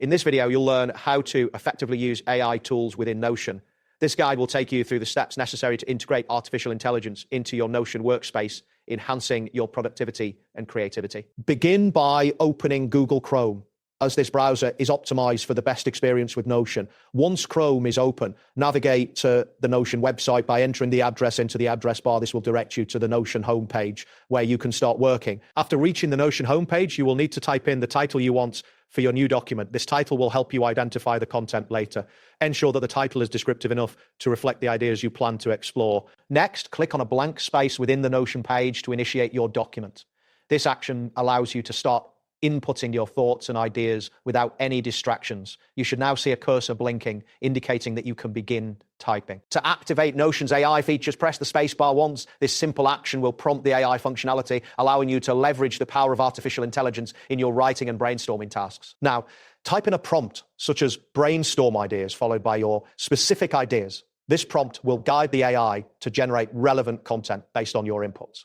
In this video, you'll learn how to effectively use AI tools within Notion. This guide will take you through the steps necessary to integrate artificial intelligence into your Notion workspace, enhancing your productivity and creativity. Begin by opening Google Chrome, as this browser is optimized for the best experience with Notion. Once Chrome is open, navigate to the Notion website by entering the address into the address bar. This will direct you to the Notion homepage where you can start working. After reaching the Notion homepage, you will need to type in the title you want for your new document. This title will help you identify the content later. Ensure that the title is descriptive enough to reflect the ideas you plan to explore. Next, click on a blank space within the Notion page to initiate your document. This action allows you to start inputting your thoughts and ideas without any distractions. You should now see a cursor blinking, indicating that you can begin typing. To activate Notion's AI features, press the spacebar once. This simple action will prompt the AI functionality, allowing you to leverage the power of artificial intelligence in your writing and brainstorming tasks. Now, type in a prompt, such as brainstorm ideas, followed by your specific ideas. This prompt will guide the AI to generate relevant content based on your inputs.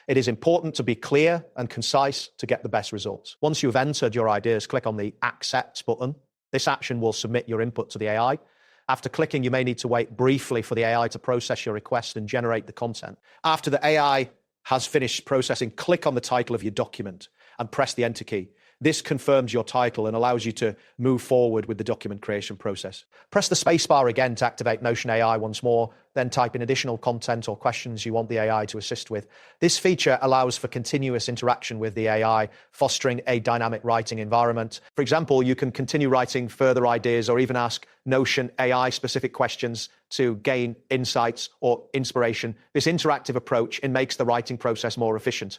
It is important to be clear and concise to get the best results. Once you've entered your ideas, click on the Accept button. This action will submit your input to the AI. After clicking, you may need to wait briefly for the AI to process your request and generate the content. After the AI has finished processing, click on the title of your document and press the Enter key. This confirms your title and allows you to move forward with the document creation process. Press the spacebar again to activate Notion AI once more, then type in additional content or questions you want the AI to assist with. This feature allows for continuous interaction with the AI, fostering a dynamic writing environment. For example, you can continue writing further ideas or even ask Notion AI-specific questions to gain insights or inspiration. This interactive approach makes the writing process more efficient.